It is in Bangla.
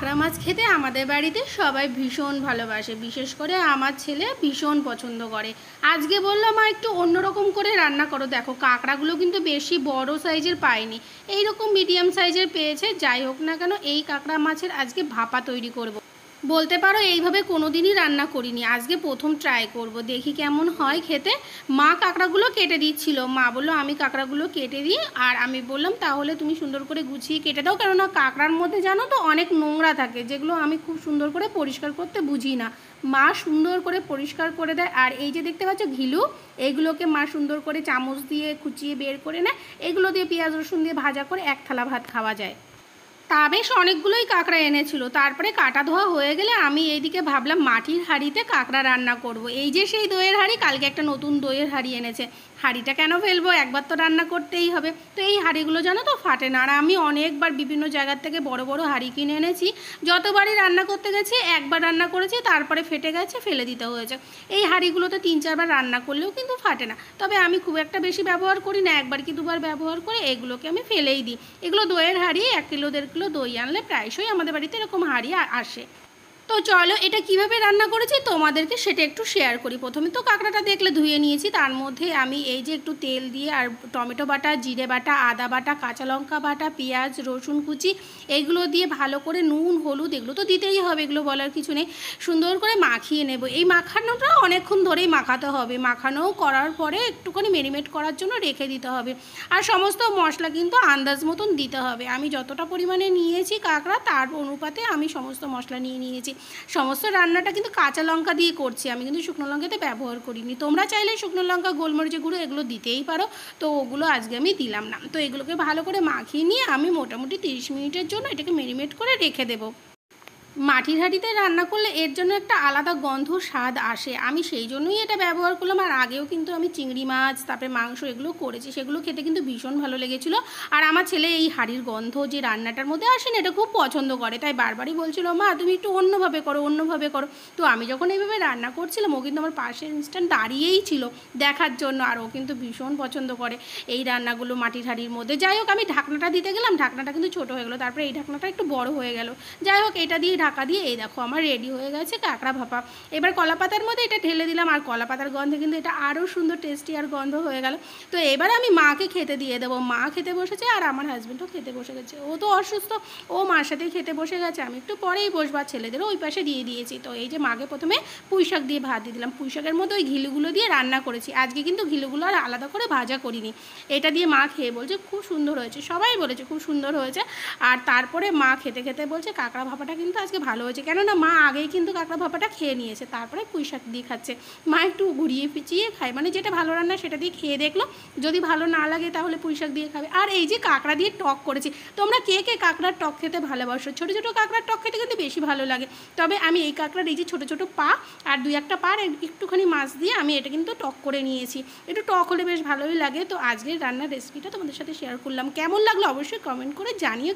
কাঁকড়া মাছ খেতে আমাদের বাড়িতে সবাই ভীষণ ভালোবাসে, বিশেষ করে আমার ছেলে ভীষণ পছন্দ করে। আজকে বললাম মা একটু অন্যরকম করে রান্না করো। দেখো কাঁকড়াগুলো কিন্তু বেশি বড় সাইজের পাইনি, এইরকম মিডিয়াম সাইজের পেয়েছে। যাই হোক না কেন, এই কাঁকড়া মাছের আজকে ভাপা তৈরি করব। বলতে পারো এইভাবে কোনোদিনই রান্না করিনি, আজকে প্রথম ট্রাই করব, দেখি কেমন হয় খেতে। মা কাঁকড়াগুলো কেটে দিচ্ছিল, মা বললো আমি কাঁকড়াগুলো কেটে দিই, আর আমি বললাম তাহলে তুমি সুন্দর করে গুছিয়ে কেটে দাও, কেননা কাঁকড়ার মধ্যে জানো তো অনেক নোংরা থাকে, যেগুলো আমি খুব সুন্দর করে পরিষ্কার করতে বুঝি না। মা সুন্দর করে পরিষ্কার করে দেয়। আর এই যে দেখতে পাচ্ছ ঘিলু, এইগুলোকে মা সুন্দর করে চামচ দিয়ে কুচিয়ে বের করে নেয়। এগুলো দিয়ে পেঁয়াজ রসুন দিয়ে ভাজা করে এক থালা ভাত খাওয়া যায়। তা বেশ অনেকগুলোই কাঁকড়া এনেছিল। তারপরে কাটা ধোয়া হয়ে গেলে আমি এইদিকে ভাবলাম মাটির হাঁড়িতে কাঁকড়া রান্না করব। এই যে সেই দইয়ের হাঁড়ি, কালকে একটা নতুন দইয়ের হাঁড়ি এনেছে। হাঁড়িটা কেন ফেলবো, একবার তো রান্না করতেই হবে। তো এই হাঁড়িগুলো জানো তো ফাটে না, আর আমি অনেকবার বিভিন্ন জায়গার থেকে বড় বড় হাঁড়ি কিনে এনেছি। যতবারই রান্না করতে গেছি একবার রান্না করেছি, তারপরে ফেটে গেছে, ফেলে দিতে হয়েছে। এই হাঁড়িগুলোতে 3-4বার রান্না করলেও কিন্তু ফাটে না। তবে আমি খুব একটা বেশি ব্যবহার করি না, একবার কি দুবার ব্যবহার করে এগুলোকে আমি ফেলেই দিই। এগুলো দইয়ের হাঁড়ি, 1 কিলো 1.5 কিলো দই আনলে প্রায়শই আমাদের বাড়িতে এরকম হাঁড়ি আসে। তো চলো এটা কিভাবে রান্না করেছি তোমাদেরকে সেটা একটু শেয়ার করি। প্রথমে তো কাঁকড়াটা দেখলে ধুয়ে নিয়েছি, তার মধ্যে আমি এই যে একটু তেল দিয়ে আর টমেটো বাটা, জিরে বাটা, আদা বাটা, কাঁচা লঙ্কা বাটা, পেঁয়াজ রসুন কুচি, এগুলো দিয়ে ভালো করে নুন হলুদ এগুলো তো দিতেই হবে, এগুলো বলার কিছু নেই, সুন্দর করে মাখিয়ে নেব। এই মাখানোটা অনেকক্ষণ ধরেই মাখাতে হবে, মাখানো করার পরে একটুখানি ম্যারিনেট করার জন্য রেখে দিতে হবে। আর সমস্ত মশলা কিন্তু আন্দাজ মতন দিতে হবে। আমি যতটা পরিমাণে নিয়েছি কাঁকড়া তার অনুপাতে আমি সমস্ত মশলা নিয়েছি। সমস্ত রান্নাটা কিন্তু কাঁচা লঙ্কা দিয়ে করছি, আমি কিন্তু শুকনো লঙ্কাতে ব্যবহার করিনি। তোমরা চাইলে শুকনো লঙ্কা গোলমরিচের গুঁড়ো এগুলো দিতেই পারো, তো ওগুলো আজকে আমি দিলাম না। তো এগুলোকে ভালো করে মাখিয়ে নিয়ে আমি মোটামুটি 30 মিনিটের জন্য এটাকে ম্যারিনেট করে রেখে দেবো। মাটির হাঁড়িতে রান্না করলে এর জন্য একটা আলাদা গন্ধ স্বাদ আসে, আমি সেই জন্যই এটা ব্যবহার করলাম। আর আগেও কিন্তু আমি চিংড়ি মাছ তারপরে মাংস এগুলো করেছি, সেগুলো খেতে কিন্তু ভীষণ ভালো লেগেছিলো। আর আমার ছেলে এই হাঁড়ির গন্ধ যে রান্নাটার মধ্যে আসে না, এটা খুব পছন্দ করে, তাই বারবারই বলছিল মা তুমি একটু অন্যভাবে করো, অন্যভাবে করো। তো আমি যখন এইভাবে রান্না করছিলাম ও কিন্তু আমার পাশে ইনস্ট্যান্ট দাঁড়িয়েই ছিল দেখার জন্য, আর ও কিন্তু ভীষণ পছন্দ করে এই রান্নাগুলো মাটির হাঁড়ির মধ্যে। যাই হোক আমি ঢাকনাটা দিতে গেলাম, ঢাকনাটা কিন্তু ছোটো হয়ে গেলো, তারপরে এই ঢাকনাটা একটু বড় হয়ে গেল। যাই হোক এটা দিয়ে ঢাকা দিয়ে এই দেখো আমার রেডি হয়ে গেছে কাঁকড়া ভাপা। এবার কলা পাতার মধ্যে এটা ঢেলে দিলাম, আর কলা পাতার গন্ধে কিন্তু এটা আরও সুন্দর টেস্টি আর গন্ধ হয়ে গেল। তো এবার আমি মাকে খেতে দিয়ে দেবো। মা খেতে বসেছে আর আমার হাজব্যান্ডও খেতে বসে গেছে, ও তো অসুস্থ, ও মার সাথেই খেতে বসে গেছে, আমি একটু পরেই বসবো, ছেলেদেরও ওই পাশে দিয়ে দিয়েছি। তো এই যে মাকে প্রথমে পুঁই শাক দিয়ে ভাত দিয়ে দিলাম, পুঁই শাকের মধ্যে ওই ঘিলুগুলো দিয়ে রান্না করেছি আজকে, কিন্তু ঘিলুগুলো আর আলাদা করে ভাজা করিনি। এটা দিয়ে মা খেয়ে বলছে খুব সুন্দর হয়েছে, সবাই বলেছে খুব সুন্দর হয়েছে। আর তারপরে মা খেতে খেতে বলছে কাঁকড়া ভাপাটা কিন্তু আজকে ভালো হয়েছে, কেননা মা আগেই কিন্তু কাঁকড়া ভাপাটা খেয়ে নিয়েছে, তারপরে পুঁই শাক দিয়ে খাচ্ছে। মা একটু ঘুরিয়ে পিছিয়ে খায়, মানে যেটা ভালো রান্না সেটা দিয়ে খেয়ে দেখলো, যদি ভালো না লাগে তাহলে পুঁই শাক দিয়ে খাবে। আর এই যে কাঁকড়া দিয়ে টক করেছি, তোমরা কে কে কাঁকড়ার টক খেতে ভালোবাসো? ছোটো ছোটো কাঁকড়ার টক খেতে কিন্তু বেশি ভালো লাগে। তবে আমি এই কাঁকড়ার এই যে ছোটো ছোটো পা আর 2-1টা পা একটুখানি মাছ দিয়ে আমি এটা কিন্তু টক করে নিয়েছি, একটু টক হলে বেশ ভালোই লাগে। তো আজকের রান্নার রেসিপিটা তোমাদের সাথে শেয়ার করলাম, কেমন লাগলো অবশ্যই কমেন্ট করে জানিও।